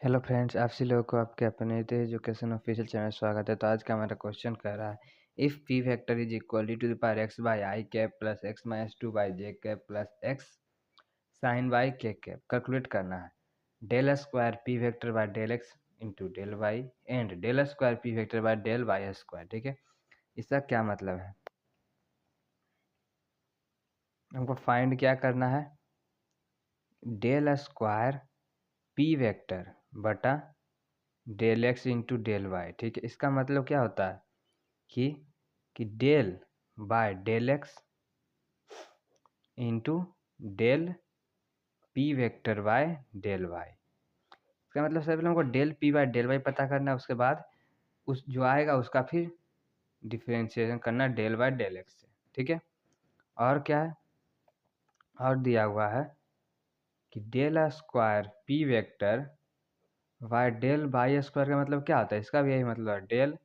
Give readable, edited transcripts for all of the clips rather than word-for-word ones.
Hello friends, आप सभी लोगों को आपके अपने एजुकेशन ऑफिशियल चैनल में स्वागत है। तो आज का हमारा क्वेश्चन कह रहा है if P vector is equal to the power x by I cap plus x minus two by J cap plus x sine by के कैप कैलकुलेट करना है del square P vector by del x into del y and del square P vector by del y square. ठीक है, इसका क्या मतलब है? हमको फाइंड क्या करना है? डेल स्क्वायर पी वेक्टर बटा del x into del y. ठीक है, इसका मतलब क्या होता है कि del by del x into del P vector by del y. इसका मतलब सबसे पहले हमको del P by del y पता करना है, उसके बाद उस जो आएगा उसका फिर डिफरेंशिएशन करना डेल बाय डेल एक्स से। ठीक है, और क्या है? और दिया हुआ है कि del square P vector by del y square का मतलब क्या होता है? इसका भी यही मतलब है, del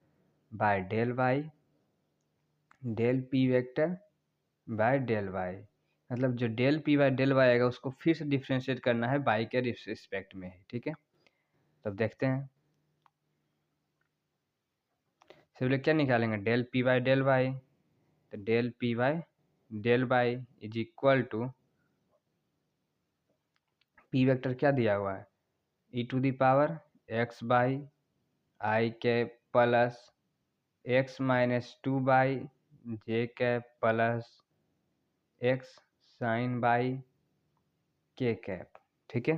by del y del P vector by del y. मतलब जो del P by del y आएगा उसको फिर से डिफ्रेंशिएट करना है बाई के रिस्पेक्ट में ही। ठीक है, तब देखते हैं। सबसे पहले क्या निकालेंगे? Del P by del y, तो del P by del y is equal to p vector क्या दिया हुआ है? E to the power x by I cap plus x minus two by J cap plus x sine by के cap. ठीक है,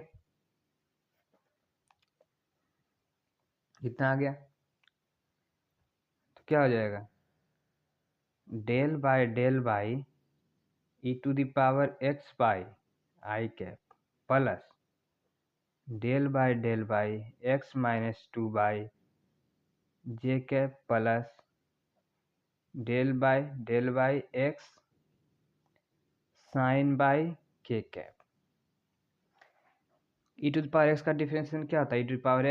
कितना आ गया? तो क्या हो जाएगा? Del y e to the power x by I cap plus del y x minus two by J cap plus del y x sine by के cap. E to the power x का differentiation क्या होता है? E to the power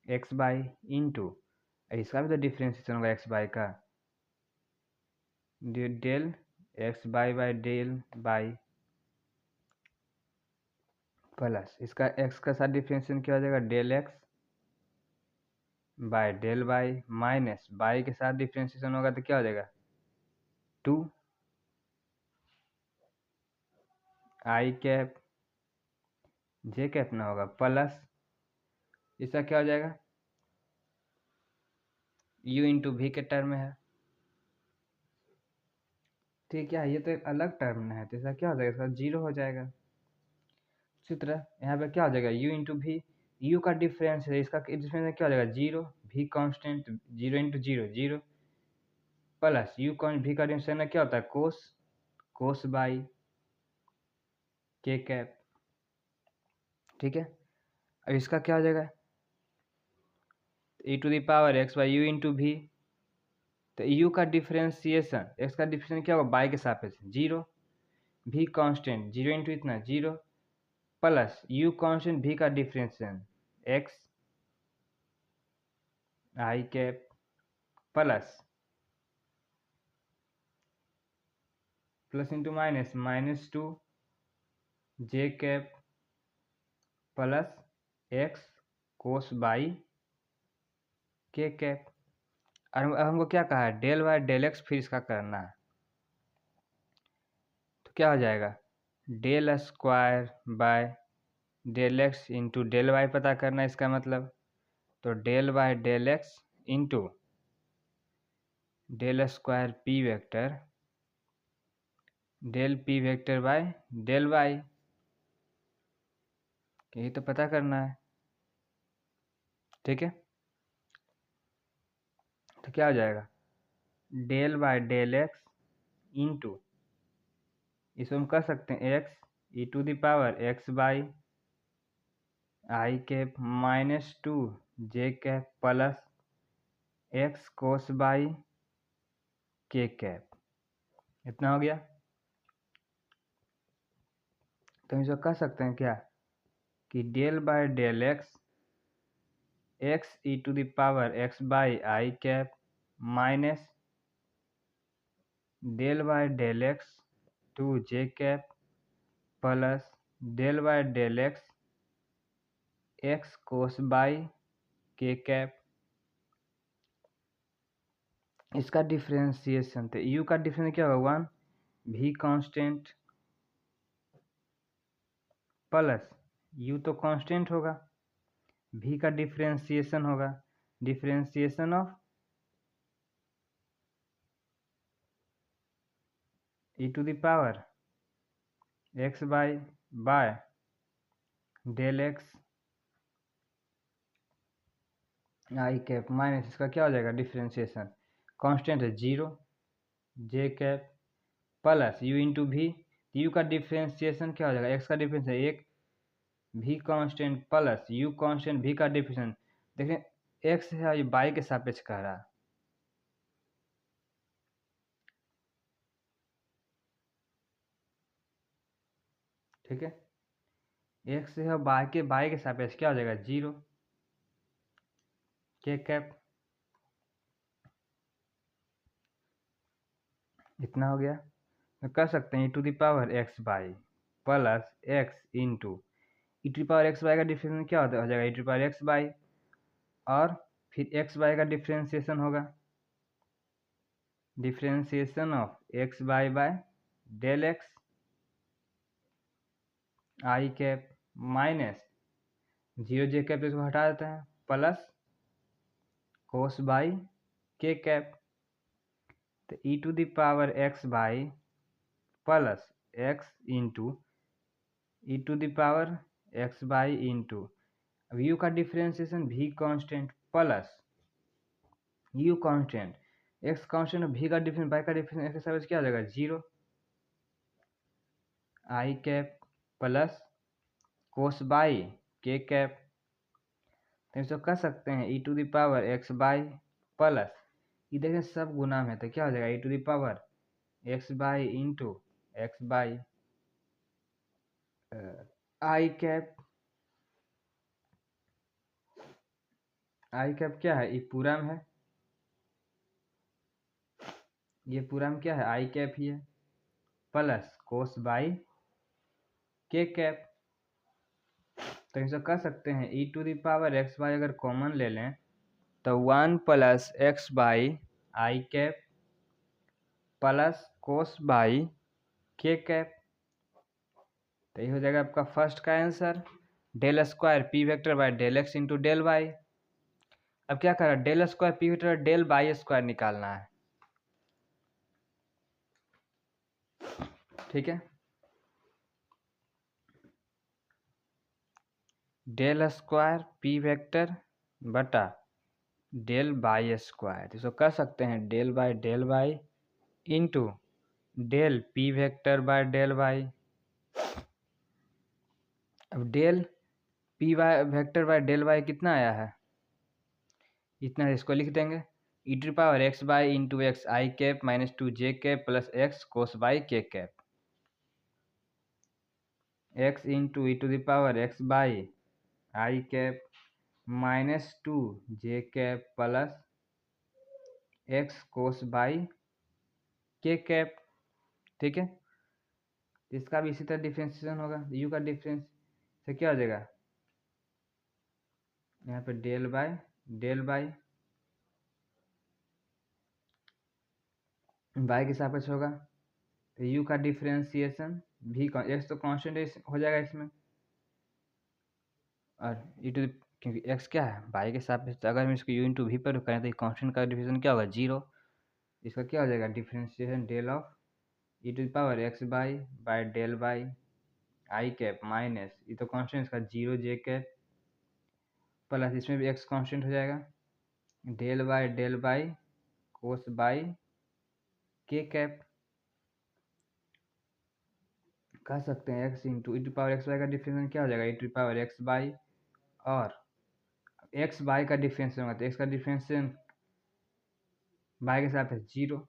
x y into, इसका भी तो differentiation होगा x y का, del x y del y plus इसका एक्स का साथ डिफरेंशिएशन क्या हो जाएगा? Del x by del y minus y के साथ डिफ्रेंसिएशन होगा तो क्या हो जाएगा? Two i cap j cap ना होगा प्लस इसका क्या हो जाएगा? यू इंटू वी के टर्म में है। ठीक है, ये तो एक अलग टर्म में है, तो इसका क्या हो जाएगा? इसका जीरो हो जाएगा। उसी तरह यहाँ पे क्या हो जाएगा? यू इंटू वी, यू का डिफरेंस है, इसका डिफरेंस क्या हो जाएगा? Zero, v constant, zero into zero zero plus u v का डिफरेंस क्या होता है? कोस, कोस बाई के कैप। ठीक है, अब इसका क्या हो जाएगा? E to the power x y u into v, तो यू का डिफरेंशिएशन, एक्स का डिफरेंशिएशन क्या होगा? बाई के सापेक्ष जीरो, भी कांस्टेंट जीरो इंटू इतना जीरो प्लस यू कांस्टेंट भी का differentiation x i cap plus plus into minus minus two j cap plus x cos y के कैप। और अब हमको क्या कहा है? डेल बाय डेल एक्स फिर इसका करना है, तो क्या हो जाएगा? Del square by del x into del y पता करना है इसका मतलब, तो del by del x into del square P vector del P vector by del y, यही तो पता करना है। ठीक है, तो क्या हो जाएगा? Del by del x into, इसको हम कर सकते हैं x e to the power x by I cap minus two j cap plus x cos y के कैप। इतना हो गया, तो हम इसको कर सकते हैं क्या कि del by del x x e to the power x by I cap minus del by del x two j cap plus del by del x x cos y के कैप, इसका डिफ्रेंसिएशन तो u का difference क्या होगा 1 भी constant plus u तो constant होगा, भी का डिफ्रेंसिएशन होगा differentiation of e to the power x by del x i cap minus इसका क्या हो जाएगा डिफ्रेंसिएशन, कांस्टेंट है 0 j cap plus you into भी, यू का डिफ्रेंसिएशन क्या हो जाएगा, एक्स का डिफरेंस है 1 भी कांस्टेंट प्लस यू कांस्टेंट भी का डिफरेंस, देखें एक्स है ये बाई के सापेक्ष कह रहा है, ठीक है, एक्स है बाई के सापेक्ष क्या हो जाएगा 0 के कैप, इतना हो गया। तो कर सकते हैं e to the power x y plus x into e to the power x y का डिफरेंस क्या हो जाएगा e to the power x y, और फिर एक्स बाई का डिफ्रेंसिएशन होगा differentiation of x by del x i cap minus 0 j cap इसको हटा देते हैं प्लस कोस बाई के कैप, तो e to the power x y plus x into e to the power x y into अब u का differentiation भी constant plus u constant x constant भी का डिफरेंस बाई का डिफरेंस एक्स के साथ क्या हो जाएगा 0 i cap plus cos y के कैप, तो इसको कर सकते हैं e to the power x y plus ये देखें सब गुना में तो क्या हो जाएगा e to the power x y into x by I cap, i cap क्या है ये पूरा में है, ये पूरा में क्या है आई कैप ही है प्लस कोस बाई के कैप, तो इसे कर सकते हैं e to the power x y अगर कॉमन ले लें तो 1 plus x by I cap plus cos y के कैप, तो ये हो जाएगा आपका फर्स्ट का answer del square P vector by del x into del y. अब क्या कर रहा है del square P vector del y square निकालना है, ठीक है, डेल स्क्वायर पी वेक्टर बटा डेल बाई स्क्वायर, तो इसको कर सकते हैं del y into del P vector by del y. अब del p y vector by del y कितना आया है इतना, इसको लिख देंगे e to power x y into x i cap minus 2 j cap plus x cos y के cap, x into e to the power x by I cap minus 2 j cap plus x cos y के cap, ठीक है, इसका भी इसी तरह differentiation होगा you का डिफरेंस से क्या हो जाएगा यहाँ पे डेल बाई बाई के सापेक्ष होगा, तो यू का डिफ्रेंसिएशन भी एक्स तो कांस्टेंट हो जाएगा इसमें, और ई टू क्योंकि एक्स क्या है बाई के सापेक्ष, अगर हम इसको यू इंटू भी पर करें तो ये कांस्टेंट का डिफरेंस क्या होगा 0, इसका क्या हो जाएगा differentiation del of e to power x by del y I cap minus ये तो कांस्टेंट इसका 0 जे कैप प्लस इसमें भी एक्स कांस्टेंट हो जाएगा डेल बाई कोस बाई के कैप, कह सकते हैं x into e to power x y का डिफरेंस क्या हो जाएगा e to power x y, और एक्स बाई का डिफरेंस होगा तो एक्स का डिफरेंस बाई के साथ है 0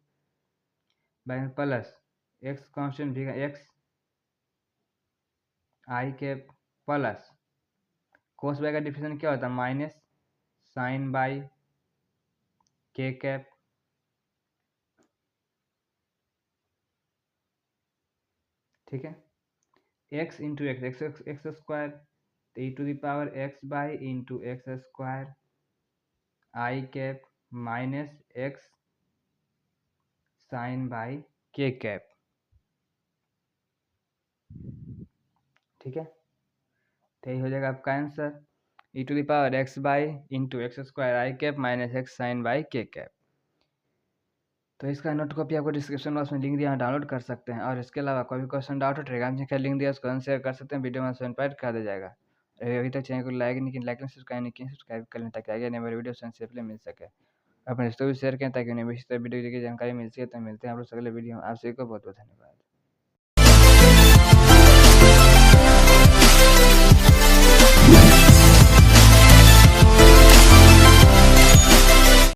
बाई प्लस एक्स कांस्टेंट भी x i cap plus cos y का डिफरेंस क्या होता है माइनस साइन बाई के कैप, ठीक है, x into x x x square तो e to the power x y into x square i cap minus x sine by के cap. ठीक है, तो यही हो जाएगा आपका answer e to the power x y into x square i cap minus x sine by के cap. तो इसका नोट कॉपी आपको डिस्क्रिप्शन बॉक्स में लिंक दिया, डाउनलोड कर सकते हैं। और इसके अलावा कोई भी क्वेश्चन डाउट हो टेलीग्राम से लिंक दिया, उसको शेयर कर सकते हैं, वीडियो में सेंड कर दिया जाएगा। अभी तक चैनल को लाइक नहीं किया, लाइक सब्सक्राइब नहीं किया, सब्सक्राइब कर लें ताकि आगे आने वाली वीडियो सेंसिटिवली मिल सके। अपने दोस्तों भी शेयर करें ताकि उन्हें भी इस तरह वीडियो की जानकारी मिल सके। तो मिलते हैं आप लोग अगले वीडियो में। आप सभी को बहुत बहुत धन्यवाद।